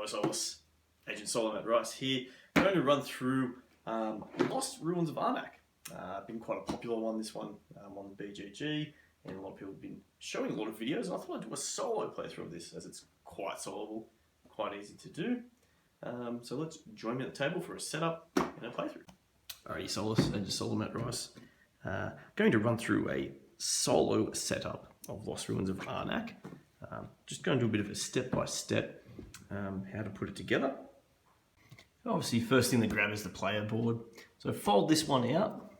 Hello Soloists, Agent Solomon Rice here. I'm going to run through Lost Ruins of Arnak. Been quite a popular one, this one, on BGG, and a lot of people have been showing a lot of videos, and I thought I'd do a solo playthrough of this, as it's quite solvable, quite easy to do. So let's join me at the table for a setup and a playthrough. Alrighty Soloists, Agent Solomon Rice. Going to run through a solo setup of Lost Ruins of Arnak. Just going to do a bit of a step-by-step how to put it together. Obviously, first thing to grab is the player board. So fold this one out.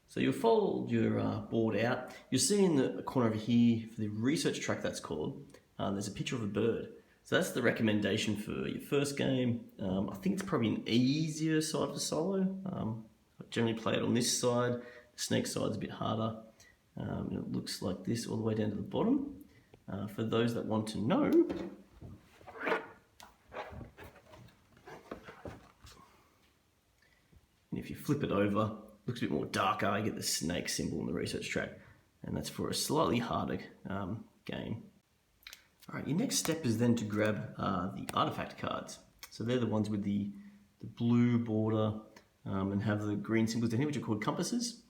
So you'll fold your board out. You'll see in the corner over here, for the research track that's called, there's a picture of a bird. So that's the recommendation for your first game. I think it's probably an easier side for solo. I generally play it on this side. The snake side's a bit harder. And it looks like this all the way down to the bottom. For those that want to know, and if you flip it over, it looks a bit more darker. You get the snake symbol in the research track, and that's for a slightly harder game. All right, your next step is then to grab the artifact cards. So they're the ones with the blue border and have the green symbols down here, which are called compasses.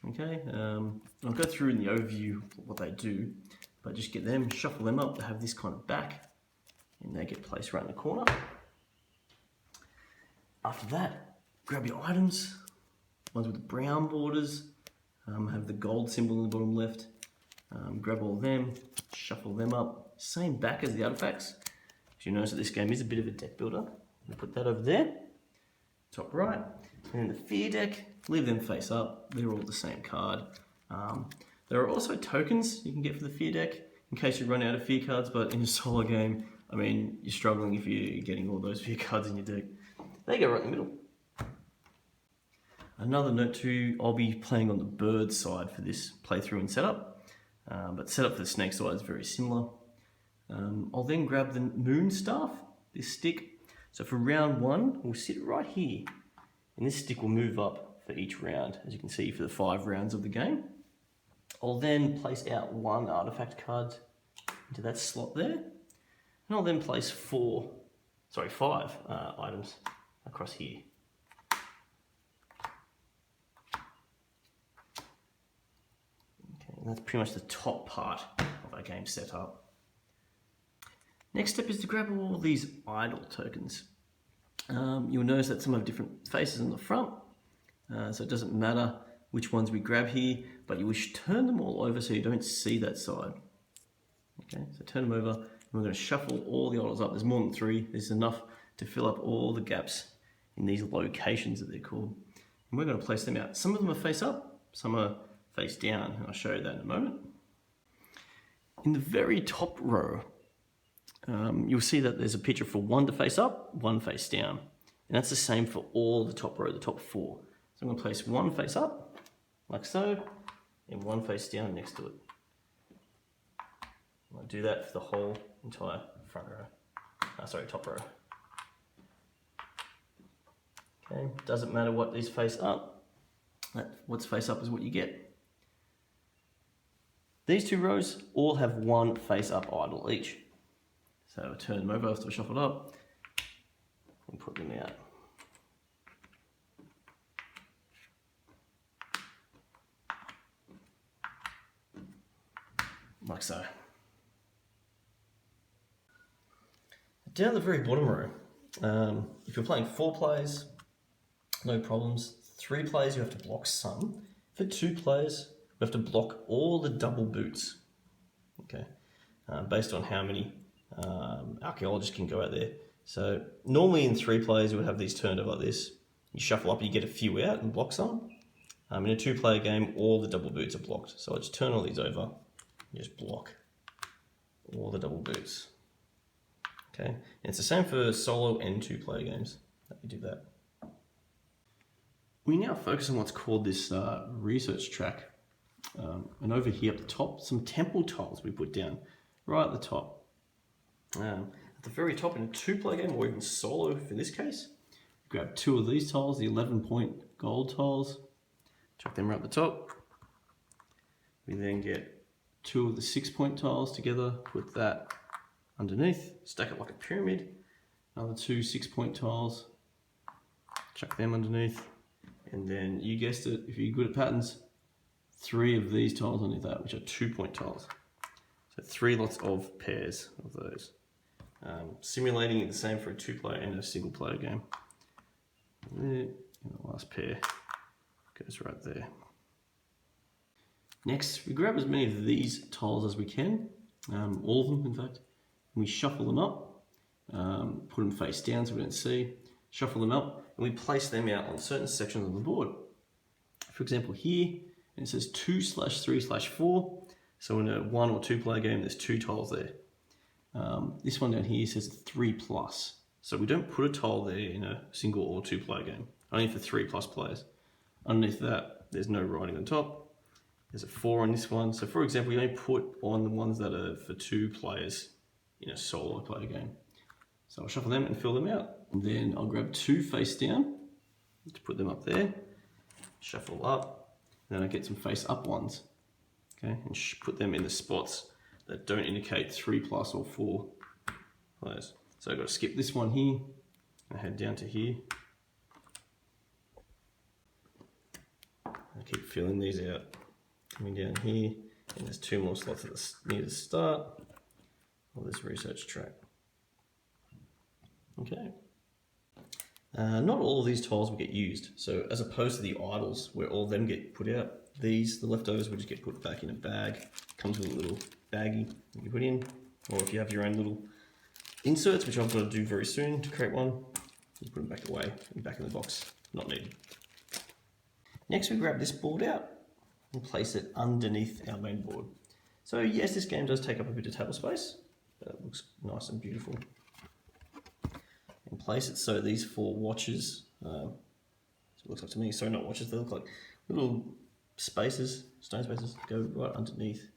Okay, I'll go through in the overview what they do, but just get them, shuffle them up. They have this kind of back, and they get placed right in the corner. After that, grab your items, ones with the brown borders, have the gold symbol in the bottom left. Grab all of them, shuffle them up. Same back as the artifacts. As you notice that this game is a bit of a deck builder. We'll put that over there, top right. And then the fear deck, leave them face up. They're all the same card. There are also tokens you can get for the fear deck in case you run out of fear cards, but in a solo game, I mean, you're struggling if you're getting all those fear cards in your deck. They go right in the middle. Another note too, I'll be playing on the bird side for this playthrough and setup, but setup for the snake side is very similar. I'll then grab the moon staff, this stick. So for round one, we'll sit right here, and this stick will move up for each round, as you can see for the 5 rounds of the game. I'll then place out 1 artifact card into that slot there, and I'll then place 5 items across here. Okay, and that's pretty much the top part of our game setup. Next step is to grab all these idol tokens. You'll notice that some have different faces on the front, so it doesn't matter which ones we grab here, but you wish to turn them all over so you don't see that side. Okay, so turn them over, and we're going to shuffle all the idols up. There's more than 3. There's enough to fill up all the gaps in these locations that they're called. And we're going to place them out. Some of them are face up, some are face down, and I'll show you that in a moment. In the very top row, you'll see that there's a picture for 1 to face up, 1 face down. And that's the same for all the top row, the top 4. So I'm going to place 1 face up, like so, and 1 face down next to it. I'll do that for the whole entire front row. Top row. Okay, doesn't matter what is face up. What's face up is what you get. These 2 rows all have 1 face up idol each. So I'll turn them over after I shuffled up and put them out. Like so. Down the very bottom row, if you're playing 4 players, no problems. 3 players, you have to block some. For 2 players, you have to block all the double boots. Okay, based on how many archaeologists can go out there. So normally in 3 players, you would have these turned over like this. You shuffle up, you get a few out and block some. In a 2-player game, all the double boots are blocked. So I just turn all these over. Just block all the double boots. Okay, and it's the same for solo and 2-player games that we do that. We now focus on what's called this research track. And over here up the top, some temple tiles we put down right at the top. At the very top in a 2-player game, or even solo in this case, grab 2 of these tiles, the 11-point gold tiles, chuck them right at the top. We then get 2 of the 6-point tiles together, put that underneath, stack it like a pyramid. Another 2 6-point tiles, chuck them underneath, and then you guessed it, if you're good at patterns, 3 of these tiles underneath that, which are 2-point tiles. So 3 lots of pairs of those. Simulating it the same for a 2-player and a single-player game. And the last pair goes right there. Next, we grab as many of these tiles as we can, all of them in fact, and we shuffle them up, put them face down so we don't see, shuffle them up, and we place them out on certain sections of the board. For example here, it says 2/3/4, so in a 1 or 2-player game there's 2 tiles there. This one down here says 3+, so we don't put a tile there in a single or 2-player game, only for 3+ players. Underneath that, there's no writing on top. There's a 4 on this one. So for example, you only put on the ones that are for 2 players in a solo player game. So I'll shuffle them and fill them out. And then I'll grab 2 face down to put them up there, shuffle up, and then I get some face up ones, okay, and put them in the spots that don't indicate 3+ or 4 players. So I've got to skip this one here and head down to here. I keep filling these out. Coming down here, and there's 2 more slots near the start of this research track. Okay. Not all of these tiles will get used. So as opposed to the idols, where all of them get put out, these, the leftovers, will just get put back in a bag. Comes with a little baggie that you put in, or if you have your own little inserts, which I've got to do very soon to create one, you put them back away, back in the box, not needed. Next we grab this board out and place it underneath our main board. So yes, this game does take up a bit of table space, but it looks nice and beautiful. And place it so these 4 watches, so it looks like to me, sorry, not watches, they look like little spaces, stone spaces, go right underneath.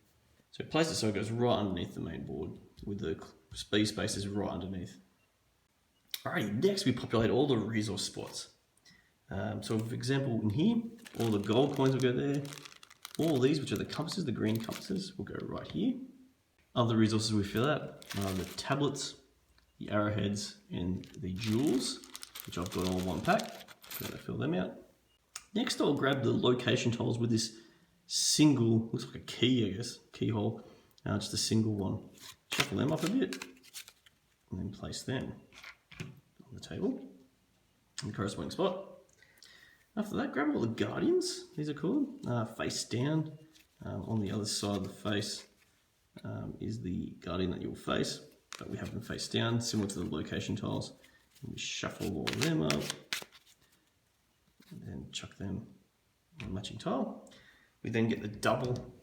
So place it so it goes right underneath the main board, with the B spaces right underneath. Alrighty, next we populate all the resource spots. So for example, in here, all the gold coins will go there. All these, which are the compasses, the green compasses, will go right here. Other resources we fill out are the tablets, the arrowheads, and the jewels, which I've got all in one pack. So I fill them out. Next, I'll grab the location tiles with this single, looks like a key, I guess, keyhole, just a single one. Shuffle them up a bit, and then place them on the table in the corresponding spot. After that, grab all the guardians, these are cool, face down. On the other side of the face is the guardian that you'll face, but we have them face down, similar to the location tiles. And we shuffle all of them up, and then chuck them on a matching tile. We then get the double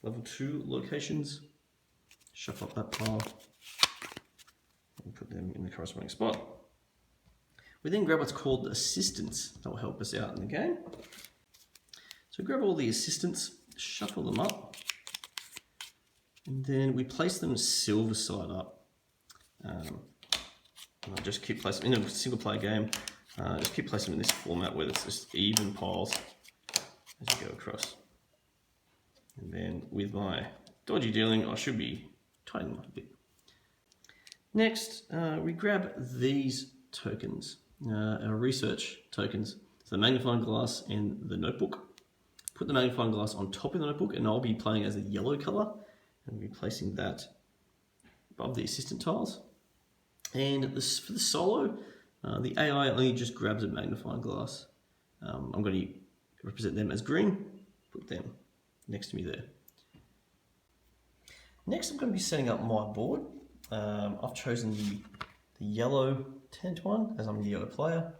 level 2 locations, shuffle up that pile, and put them in the corresponding spot. We then grab what's called the assistants that will help us out in the game. So grab all the assistants, shuffle them up, and then we place them silver side up. I'll just keep placing them in a single player game. Just keep placing them in this format where it's just even piles as you go across. And then with my dodgy dealing, I should be tightening up a bit. Next, we grab these tokens. Our research tokens, so the magnifying glass and the notebook. Put the magnifying glass on top of the notebook, and I'll be playing as a yellow color, and we'll be placing that above the assistant tiles. And for the solo, the AI only just grabs a magnifying glass. I'm going to represent them as green, put them next to me there. Next, I'm going to be setting up my board. I've chosen the yellow tent one, as I'm the yellow player.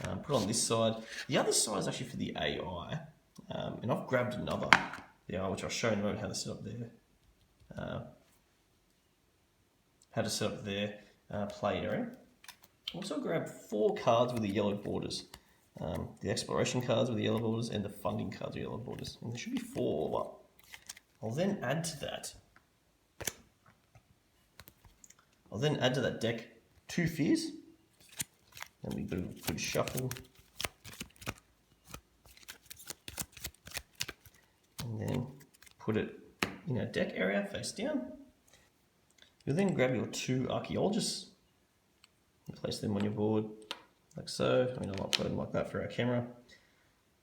Put it on this side. The other side is actually for the AI, and I've grabbed another AI, which I'll show in a moment how to set up their play area. Also grab 4 cards with the yellow borders. The exploration cards with the yellow borders and the funding cards with yellow borders. And there should be 4 all up. I'll then add to that deck 2 fears. Then we do a good shuffle. And then put it in our deck area face down. You'll then grab your 2 archaeologists and place them on your board, like so. I mean, I might put them like that for our camera.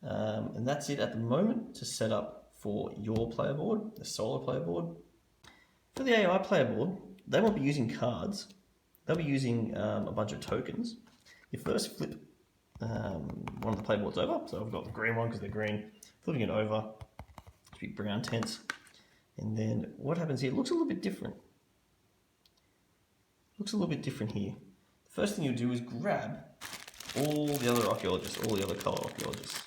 And that's it at the moment to set up for your player board, the solo player board. For the AI player board, they won't be using cards. They'll be using a bunch of tokens. You first flip one of the player boards over. So I've got the green one because they're green. Flipping it over, should be brown tents. And then what happens here, it looks a little bit different. Looks a little bit different here. The first thing you do is grab all the other archaeologists, all the other colour archaeologists.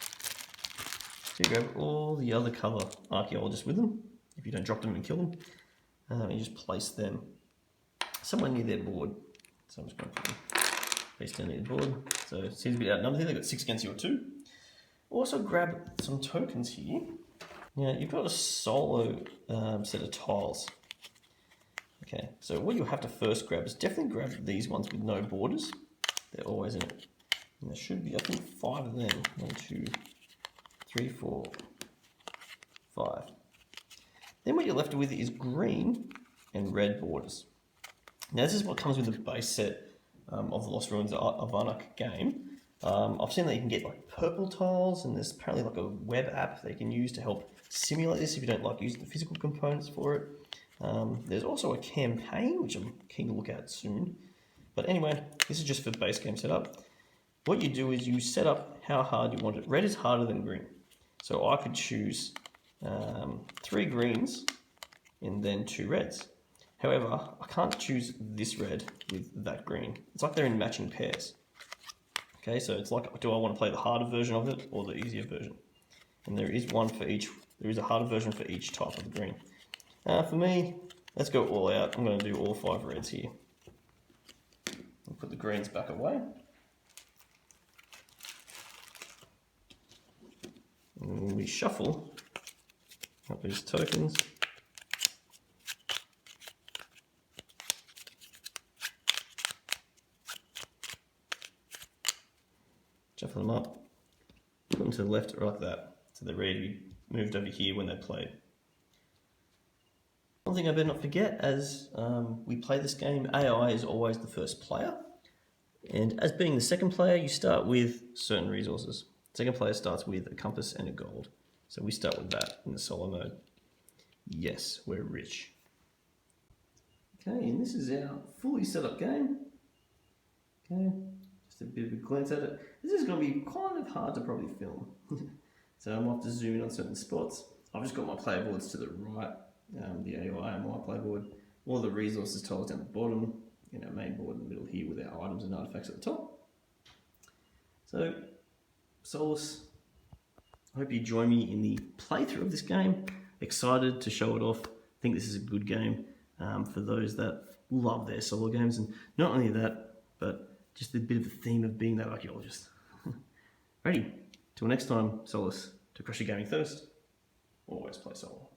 So you grab all the other colour archaeologists with them, if you don't drop them and kill them, and you just place them somewhere near their board. So I'm just going to put them face down near the board. So it seems a bit outnumbered here, they've got 6 against your 2. Also grab some tokens here. Now you've got a solo set of tiles. Okay, so what you'll have to first grab is definitely grab these ones with no borders. They're always in it. And there should be, I think, 5 of them. 1, 2, 3, 4, 5. Then what you're left with is green and red borders. Now this is what comes with the base set of the Lost Ruins of Arnak game. I've seen that you can get like purple tiles, and there's apparently like a web app that you can use to help simulate this if you don't like using the physical components for it. There's also a campaign, which I'm keen to look at soon. But anyway, this is just for base game setup. What you do is you set up how hard you want it. Red is harder than green. So I could choose 3 greens and then 2 reds. However, I can't choose this red with that green. It's like they're in matching pairs. Okay, so it's like, do I want to play the harder version of it or the easier version? And there is one for each. There is a harder version for each type of green. For me, let's go all out. I'm going to do all 5 reds here. I'll put the greens back away. And we shuffle up these tokens. Shuffle them up, put them to the left or like that, so they're ready to be moved over here when they played. One thing I better not forget, as we play this game, AI is always the first player, and as being the second player, you start with certain resources. Second player starts with a compass and a gold, so we start with that in the solo mode. Yes, we're rich. Okay, and this is our fully set up game. Okay. Just a bit of a glance at it. This is going to be kind of hard to probably film. So I'm going to have to zoom in on certain spots. I've just got my player boards to the right, the AI and my player board. All the resources tiles down the bottom, and our main board in the middle here with our items and artifacts at the top. So, Solace, I hope you join me in the playthrough of this game. Excited to show it off. I think this is a good game for those that love their solo games. And not only that, but just a bit of a theme of being that archaeologist. Ready? Till next time, Solace, to crush your gaming thirst, always play solo.